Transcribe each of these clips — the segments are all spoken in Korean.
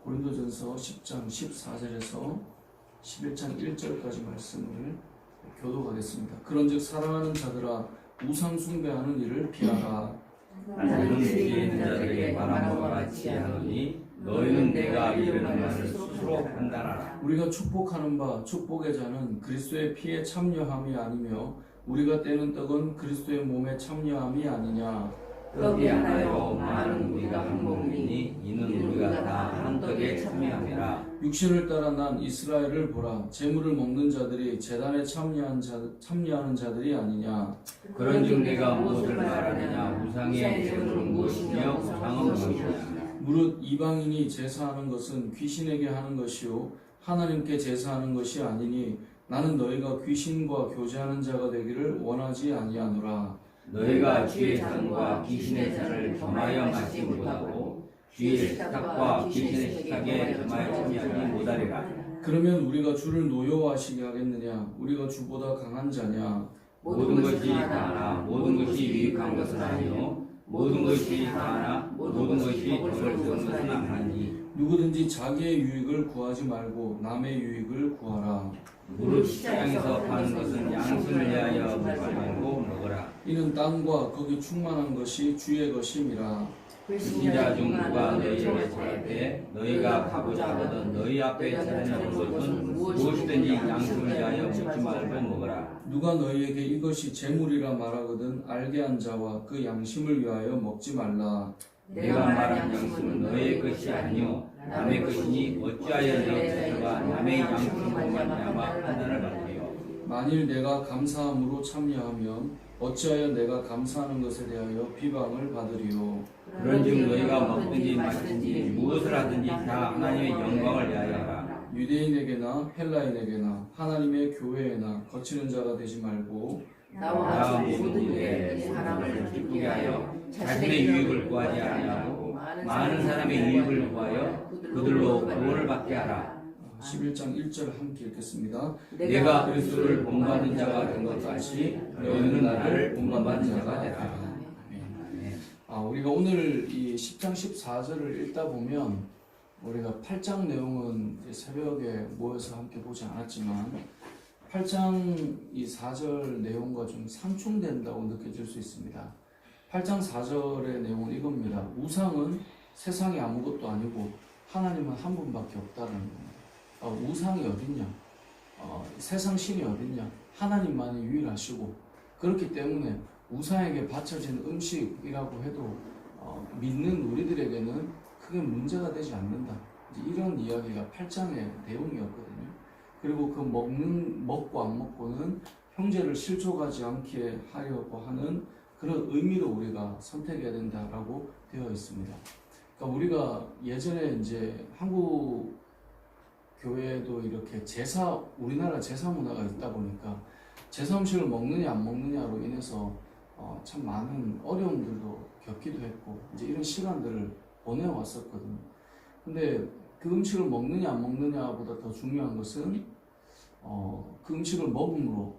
고린도전서 10장 14절에서 11장 1절까지 말씀을 교독하겠습니다. 그런즉 사랑하는 자들아 우상 숭배하는 일을 피하라. 나는 위에 있는 자들에게 말한 것과 같이 하노니 너희는 내가 이르는 말을 스스로 판단하라. 우리가 축복하는 바 축복의 자는 그리스도의 피에 참여함이 아니며 우리가 떼는 떡은 그리스도의 몸에 참여함이 아니냐. 떡이 하나요 많은 우리가 한 몸이니 이는 우리가 다 한 떡에 참여함이라. 육신을 따라 난 이스라엘을 보라. 제물을 먹는 자들이 제단에 참여하는 자들이 아니냐. 그런즉 내가 무엇을 말하느냐. 우상의 제물은 무엇이며 우상은 무엇이냐. 무릇 이방인이 제사하는 것은 귀신에게 하는 것이요 하나님께 제사하는 것이 아니니 나는 너희가 귀신과 교제하는 자가 되기를 원하지 아니하노라. 너희가 주의 잔과 귀신의 잔을 겸하여 마시지 못하고 주의 식탁과 귀신의 식탁에 겸하여 참여하지 못하리라. 그러면 우리가 주를 노여워하시게 하겠느냐. 우리가 주보다 강한 자냐. 모든 것이 다하나 모든 것이 유익한 것은 아니요 모든 것이 다하나 모든 것이 덕을 주는 것은 아니니. 누구든지 자기의 유익을 구하지 말고 남의 유익을 구하라. 무릇 시장에서 파는 것은 양심을 위하여 먹지 말고 먹으라. 이는 땅과 거기 충만한 것이 주의 것임이라. 불신자 중 누가 너희에게 말할 때 너희가 가고자 하거든 너희 앞에 차려놓은 것은 무엇이든지 양심을 위하여 먹지 말고 먹으라. 누가 너희에게 이것이 재물이라 말하거든 알게 한 자와 그 양심을 위하여 먹지 말라. 내가 말한 양심은 너희의 것이 아니요 남의 것이니 어찌하여 너희가 남의 양심으로 말미암아 판단을 받으리요. 만일 내가 감사함으로 참여하면 어찌하여 내가 감사하는 것에 대하여 비방을 받으리요. 그런즉 너희가 먹든지 마시든지 무엇을 하든지 다 하나님의 영광을 위하여 하라. 유대인에게나 헬라인에게나 하나님의 교회에나 거치는 자가 되지 말고 나와 모든 일에 사람을 기쁘게 하여 자신의 유익을 구하지 아니하고 많은 사람의 유익을 구하여 그들로 구원을 받게 하라. 11장 1절 함께 읽겠습니다. 내가 그리스도를 본받는 자가 된 것 같이 너희는 나를 본받는 자가 되라. 우리가 오늘 이 10장 14절을 읽다 보면 우리가 8장 내용은 이제 새벽에 모여서 함께 보지 않았지만 8장 이 4절 내용과 좀 상충된다고 느껴질 수 있습니다. 8장 4절의 내용은 이겁니다. 우상은 세상에 아무것도 아니고 하나님은 한 분밖에 없다는 겁니다. 우상이 어딨냐? 세상 신이 어딨냐? 하나님만이 유일하시고 그렇기 때문에 우상에게 바쳐진 음식이라고 해도 믿는 우리들에게는 크게 문제가 되지 않는다. 이제 이런 이야기가 8장의 내용이었거든요. 그리고 그 먹고 안 먹고는 형제를 실족하지 않게 하려고 하는 그런 의미로 우리가 선택해야 된다라고 되어 있습니다. 그러니까 우리가 예전에 이제 한국 교회도 이렇게 우리나라 제사 문화가 있다 보니까 제사 음식을 먹느냐 안 먹느냐로 인해서 참 많은 어려움들도 겪기도 했고 이제 이런 시간들을 보내왔었거든요. 근데 그 음식을 먹느냐 안 먹느냐보다 더 중요한 것은 그 음식을 먹음으로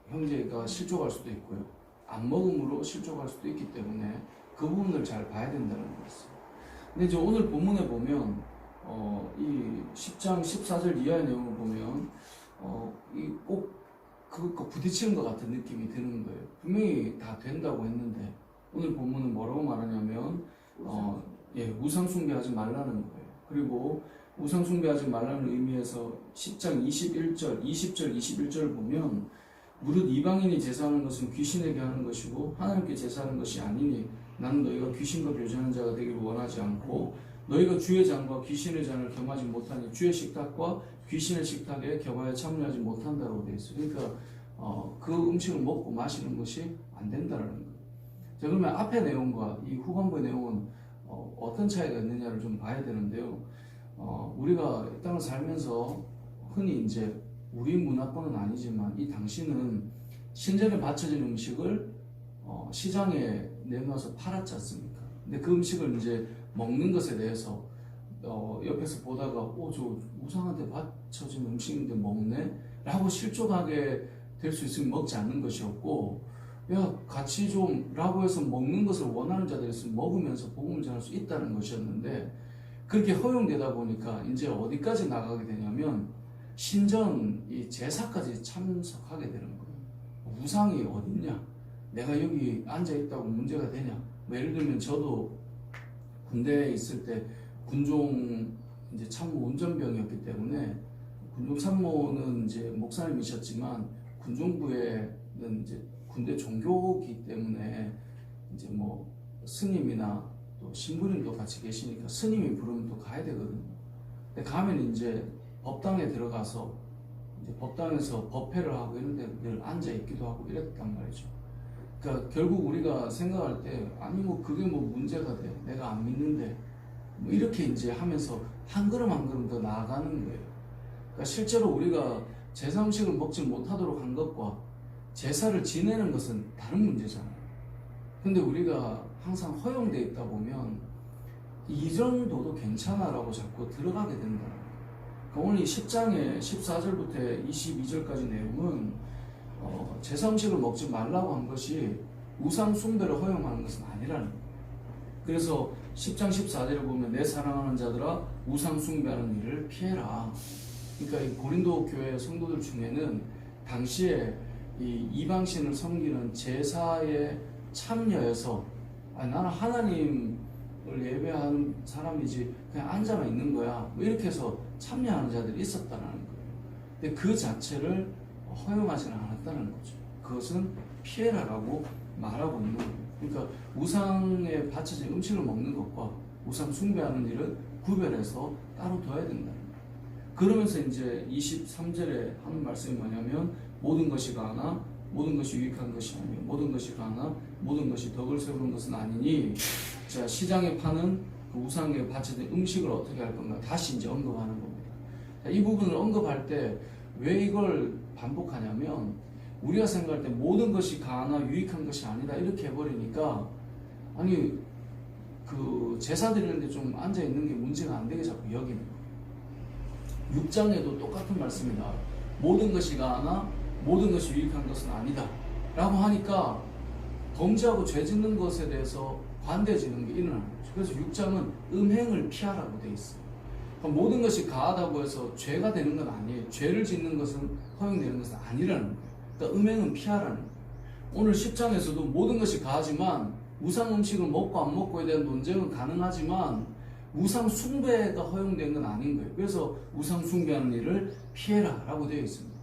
형제가 실족할 수도 있고요. 안 먹음으로 실족할 수도 있기 때문에 그 부분을 잘 봐야 된다는 거였어요. 근데 이제 오늘 본문에 보면 이 10장 14절 이하의 내용을 보면 그것과 부딪히는 것 같은 느낌이 드는 거예요. 분명히 다 된다고 했는데 오늘 본문은 뭐라고 말하냐면 우상 숭배하지 말라는 거예요. 그리고 우상 숭배하지 말라는 의미에서 10장 21절, 20절, 21절을 보면 무릇 이방인이 제사하는 것은 귀신에게 하는 것이고 하나님께 제사하는 것이 아니니 나는 너희가 귀신과 교제하는 자가 되기를 원하지 않고 너희가 주의 잔과 귀신의 잔을 겸하지 못하니 주의 식탁과 귀신의 식탁에 겸하여 참여하지 못한다고 되어 있어요. 그러니까 그 음식을 먹고 마시는 것이 안 된다는 거예요. 자, 그러면 앞의 내용과 이 후반부의 내용은 어떤 차이가 있느냐를 좀 봐야 되는데요. 우리가 이 땅을 살면서 흔히 이제 우리 문화권은 아니지만 이 당시는 신전에 바쳐진 음식을 시장에 내놓아서 팔았지 않습니까? 근데 그 음식을 이제 먹는 것에 대해서 옆에서 보다가 저 우상한테 바쳐진 음식인데 먹네? 라고 실족하게 될 수 있으면 먹지 않는 것이었고 야 같이 좀 라고 해서 먹는 것을 원하는 자들이 있으면 먹으면서 복음을 전할 수 있다는 것이었는데 그렇게 허용되다 보니까 이제 어디까지 나가게 되냐면 신전 이 제사까지 참석하게 되는 거예요. 우상이 어딨냐? 내가 여기 앉아 있다고 문제가 되냐? 뭐 예를 들면 저도 군대에 있을 때 군종 이제 참모 운전병이었기 때문에 군종 참모는 이제 목사님이셨지만 군종부에는 이제 군대 종교기 때문에 이제 뭐 스님이나 또 신부님도 같이 계시니까 스님이 부르면 또 가야 되거든요. 근데 가면 이제 법당에 들어가서 이제 법당에서 법회를 하고 이런 데 늘 앉아 있기도 하고 이랬단 말이죠. 그러니까 결국 우리가 생각할 때 아니 뭐 그게 뭐 문제가 돼, 내가 안 믿는데 뭐 이렇게 이제 하면서 한 걸음 한 걸음 더 나아가는 거예요. 그러니까 실제로 우리가 제사 음식을 먹지 못하도록 한 것과 제사를 지내는 것은 다른 문제잖아요. 근데 우리가 항상 허용되어 있다 보면 이 정도도 괜찮아라고 자꾸 들어가게 된다. 그러니까 오늘 이 10장의 14절부터 22절까지 내용은 제사 음식을 먹지 말라고 한 것이 우상 숭배를 허용하는 것은 아니라는 거예요. 그래서 10장 14절에 보면 내 사랑하는 자들아 우상 숭배하는 일을 피해라. 그러니까 이 고린도 교회 성도들 중에는 당시에 이 이방신을 섬기는 제사에 참여해서 나는 하나님을 예배하는 사람이지 그냥 앉아만 있는 거야 뭐 이렇게 해서 참여하는 자들이 있었다는 거예요. 근데 그 자체를 허용하지는 않았다는 거죠. 그것은 피해라라고 말하고 있는 거예요. 그러니까 우상에 바쳐진 음식을 먹는 것과 우상 숭배하는 일은 구별해서 따로 둬야 된다는 거예요. 그러면서 이제 23절에 하는 말씀이 뭐냐면 모든 것이 가나 모든 것이 유익한 것이 아니요 모든 것이 가나 모든 것이 덕을 세우는 것은 아니니 자 시장에 파는 그 우상에 바쳐진 음식을 어떻게 할 건가 다시 이제 언급하는 겁니다. 자, 이 부분을 언급할 때 왜 이걸 반복하냐면 우리가 생각할 때 모든 것이 가나 유익한 것이 아니다 이렇게 해버리니까 아니 그 제사 드리는데 좀 앉아 있는 게 문제가 안 되게 자꾸 여기는 거예요. 6장에도 똑같은 말씀이 나와요. 모든 것이 가나 모든 것이 유익한 것은 아니다 라고 하니까 범죄하고 죄 짓는 것에 대해서 관대해지는 게 일어나는 거죠. 그래서 6장은 음행을 피하라고 되어 있어요. 그러니까 모든 것이 가하다고 해서 죄가 되는 건 아니에요. 죄를 짓는 것은 허용되는 것은 아니라는 거예요. 그러니까 음행은 피하라는 거예요. 오늘 10장에서도 모든 것이 가하지만 우상 음식을 먹고 안 먹고에 대한 논쟁은 가능하지만 우상 숭배가 허용된 건 아닌 거예요. 그래서 우상 숭배하는 일을 피해라 라고 되어 있습니다.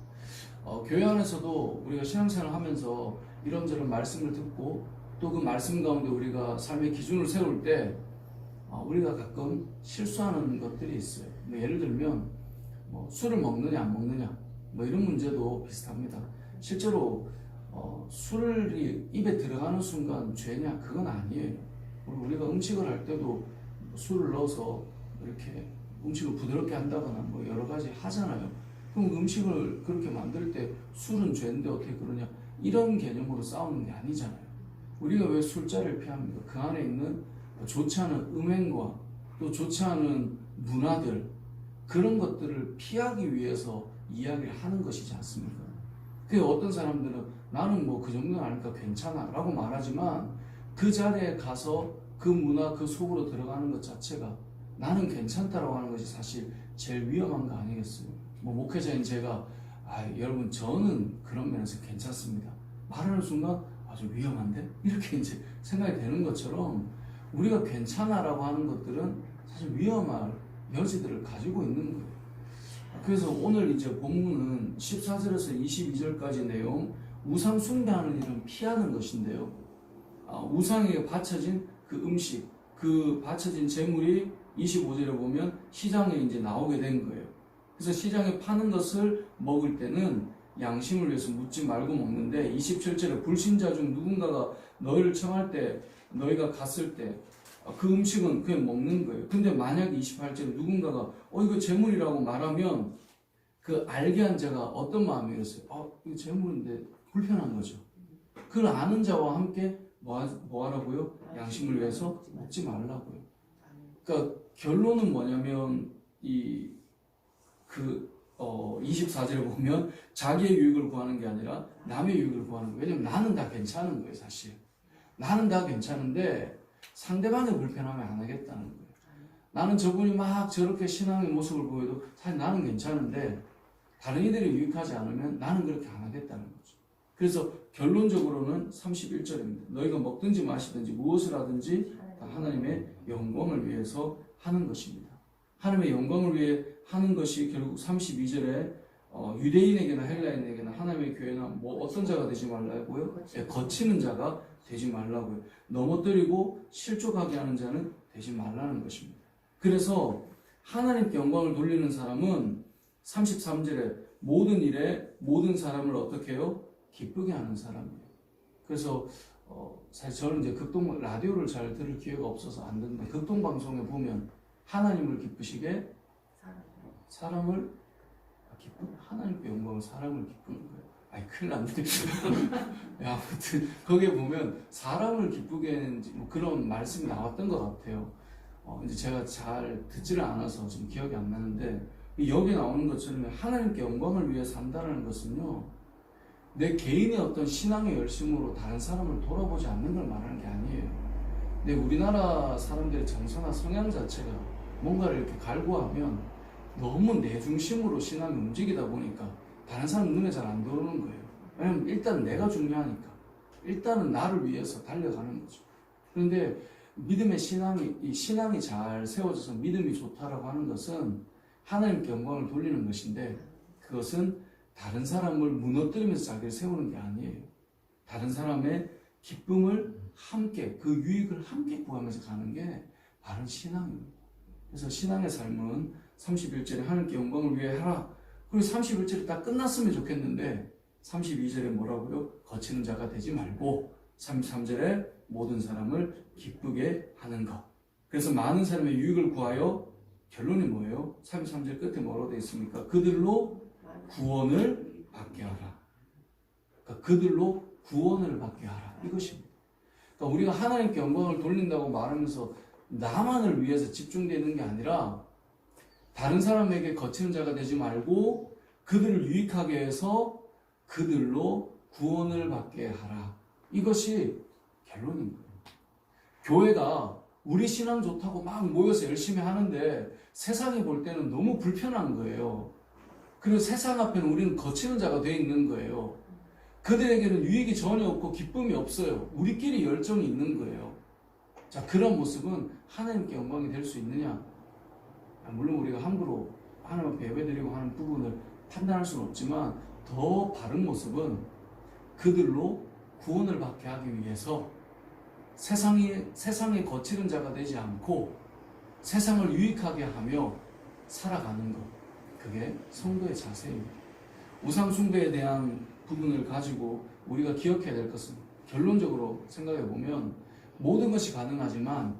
교회 안에서도 우리가 신앙생활을 하면서 이런저런 말씀을 듣고 또 그 말씀 가운데 우리가 삶의 기준을 세울 때 우리가 가끔 실수하는 것들이 있어요. 뭐 예를 들면 뭐 술을 먹느냐 안 먹느냐 뭐 이런 문제도 비슷합니다. 실제로 술이 입에 들어가는 순간 죄냐 그건 아니에요. 우리가 음식을 할 때도 술을 넣어서 이렇게 음식을 부드럽게 한다거나 뭐 여러 가지 하잖아요. 그럼 음식을 그렇게 만들 때 술은 죄인데 어떻게 그러냐 이런 개념으로 싸우는 게 아니잖아요. 우리가 왜 술자리를 피합니까? 그 안에 있는 좋지 않은 음행과 또 좋지 않은 문화들 그런 것들을 피하기 위해서 이야기를 하는 것이지 않습니까? 그 어떤 사람들은 나는 뭐 그 정도는 아니까 괜찮아 라고 말하지만 그 자리에 가서 그 문화 그 속으로 들어가는 것 자체가 나는 괜찮다라고 하는 것이 사실 제일 위험한 거 아니겠어요? 뭐 목회자인 제가 여러분 저는 그런 면에서 괜찮습니다 말하는 순간 아주 위험한데? 이렇게 이제 생각이 되는 것처럼 우리가 괜찮아라고 하는 것들은 사실 위험할 여지들을 가지고 있는 거예요. 그래서 오늘 이제 본문은 14절에서 22절까지 내용 우상 숭배하는 일은 피하는 것인데요. 우상에 바쳐진 그 음식, 그 바쳐진 재물이 25절에 보면 시장에 이제 나오게 된 거예요. 그래서 시장에 파는 것을 먹을 때는 양심을 위해서 묻지 말고 먹는데 27절에 불신자 중 누군가가 너희를 청할 때 너희가 갔을 때 그 음식은 그냥 먹는 거예요. 근데 만약에 28절에 누군가가 이거 재물이라고 말하면 그 알게 한 자가 어떤 마음이었어요? 이거 재물인데 불편한 거죠. 그걸 아는 자와 함께 뭐 하라고요? 양심을 위해서 먹지 말라고요. 그러니까 결론은 뭐냐면 24절에 보면 자기의 유익을 구하는 게 아니라 남의 유익을 구하는 거예요. 왜냐면 나는 다 괜찮은 거예요, 사실. 나는 다 괜찮은데 상대방의 불편함을 안 하겠다는 거예요. 나는 저분이 막 저렇게 신앙의 모습을 보여도 사실 나는 괜찮은데 다른 이들이 유익하지 않으면 나는 그렇게 안 하겠다는 거죠. 그래서 결론적으로는 31절입니다. 너희가 먹든지 마시든지 무엇을 하든지 다 하나님의 영광을 위해서 하는 것입니다. 하나님의 영광을 위해 하는 것이 결국 32절에 유대인에게나 헬라인에게나 하나님의 교회나 뭐 어떤 자가 되지 말라고요? 거치는 자가 되지 말라고요. 넘어뜨리고 실족하게 하는 자는 되지 말라는 것입니다. 그래서 하나님께 영광을 돌리는 사람은 33절에 모든 일에 모든 사람을 어떻게 해요? 기쁘게 하는 사람이에요. 그래서 사실 저는 이제 극동 라디오를 잘 들을 기회가 없어서 안 듣는데 극동 방송에 보면 하나님을 기쁘시게 사람을 하나님께 영광을 사람을 기쁘는 거예요. 아이 큰일 났네. 아무튼 거기에 보면 사람을 기쁘게 했는지 뭐 그런 말씀이 나왔던 것 같아요. 이제 제가 잘 듣지를 않아서 지금 기억이 안 나는데 여기 나오는 것처럼 하나님께 영광을 위해 산다는 것은요, 내 개인의 어떤 신앙의 열심으로 다른 사람을 돌아보지 않는 걸 말하는 게 아니에요. 근데 우리나라 사람들의 정서나 성향 자체가 뭔가를 이렇게 갈구하면 너무 내 중심으로 신앙이 움직이다 보니까 다른 사람 눈에 잘 안 들어오는 거예요. 왜냐면 일단 내가 중요하니까. 일단은 나를 위해서 달려가는 거죠. 그런데 믿음의 신앙이 잘 세워져서 믿음이 좋다라고 하는 것은 하나님께 영광을 돌리는 것인데, 그것은 다른 사람을 무너뜨리면서 자기를 세우는 게 아니에요. 다른 사람의 기쁨을 함께, 그 유익을 함께 구하면서 가는 게 바른 신앙입니다. 그래서 신앙의 삶은 31절에 하나님께 영광을 위해 하라. 그리고 31절이 딱 끝났으면 좋겠는데 32절에 뭐라고요? 거치는 자가 되지 말고 33절에 모든 사람을 기쁘게 하는 것. 그래서 많은 사람의 유익을 구하여, 결론이 뭐예요? 33절 끝에 뭐라고 되어 있습니까? 그들로 구원을 받게 하라. 그러니까 그들로 구원을 받게 하라. 이것입니다. 그러니까 우리가 하나님께 영광을 돌린다고 말하면서 나만을 위해서 집중되는 게 아니라 다른 사람에게 거치는 자가 되지 말고 그들을 유익하게 해서 그들로 구원을 받게 하라. 이것이 결론인 거예요. 교회가 우리 신앙 좋다고 막 모여서 열심히 하는데 세상이 볼 때는 너무 불편한 거예요. 그리고 세상 앞에는 우리는 거치는 자가 되어 있는 거예요. 그들에게는 유익이 전혀 없고 기쁨이 없어요. 우리끼리 열정이 있는 거예요. 자, 그런 모습은 하나님께 영광이 될 수 있느냐? 물론 우리가 함부로 하나님 앞에 예배드리고 하는 부분을 판단할 수는 없지만 더 바른 모습은 그들로 구원을 받게 하기 위해서 세상에 거치는 자가 되지 않고 세상을 유익하게 하며 살아가는 것. 그게 성도의 자세입니다. 우상 숭배에 대한 부분을 가지고 우리가 기억해야 될 것은, 결론적으로 생각해 보면 모든 것이 가능하지만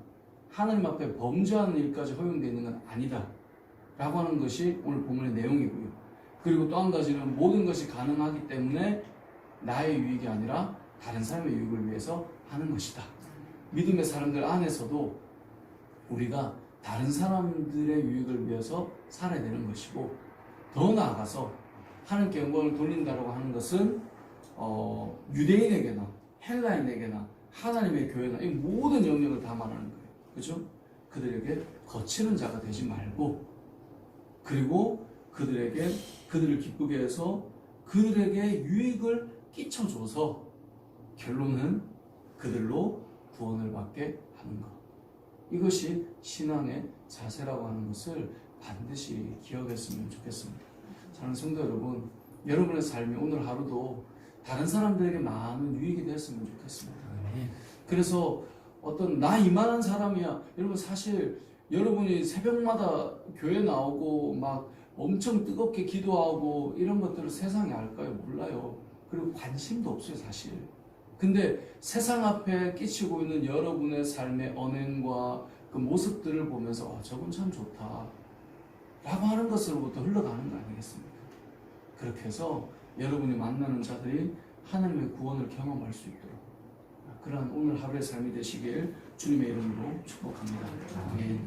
하나님 앞에 범죄하는 일까지 허용되어 있는 건 아니다 라고 하는 것이 오늘 본문의 내용이고요. 그리고 또 한 가지는 모든 것이 가능하기 때문에 나의 유익이 아니라 다른 사람의 유익을 위해서 하는 것이다. 믿음의 사람들 안에서도 우리가 다른 사람들의 유익을 위해서 살아야 되는 것이고, 더 나아가서 하나님께 영광을 돌린다고 하는 것은 유대인에게나 헬라인에게나 하나님의 교회나 이 모든 영역을 다 말하는 거예요. 그렇죠? 그들에게 거치는 자가 되지 말고, 그리고 그들을 기쁘게 해서 그들에게 유익을 끼쳐줘서 결론은 그들로 구원을 받게 하는 것. 이것이 신앙의 자세라고 하는 것을 반드시 기억했으면 좋겠습니다. 사랑하는 성도 여러분, 여러분의 삶이 오늘 하루도 다른 사람들에게 많은 유익이 됐으면 좋겠습니다. 그래서 어떤 나 이만한 사람이야. 여러분, 사실 여러분이 새벽마다 교회 나오고 막 엄청 뜨겁게 기도하고 이런 것들을 세상이 알까요? 몰라요. 그리고 관심도 없어요, 사실. 근데 세상 앞에 끼치고 있는 여러분의 삶의 언행과 그 모습들을 보면서 저건 참 좋다 라고 하는 것으로부터 흘러가는 거 아니겠습니까? 그렇게 해서 여러분이 만나는 자들이 하나님의 구원을 경험할 수 있도록 그러한 오늘 하루의 삶이 되시길 주님의 이름으로 축복합니다. 아멘.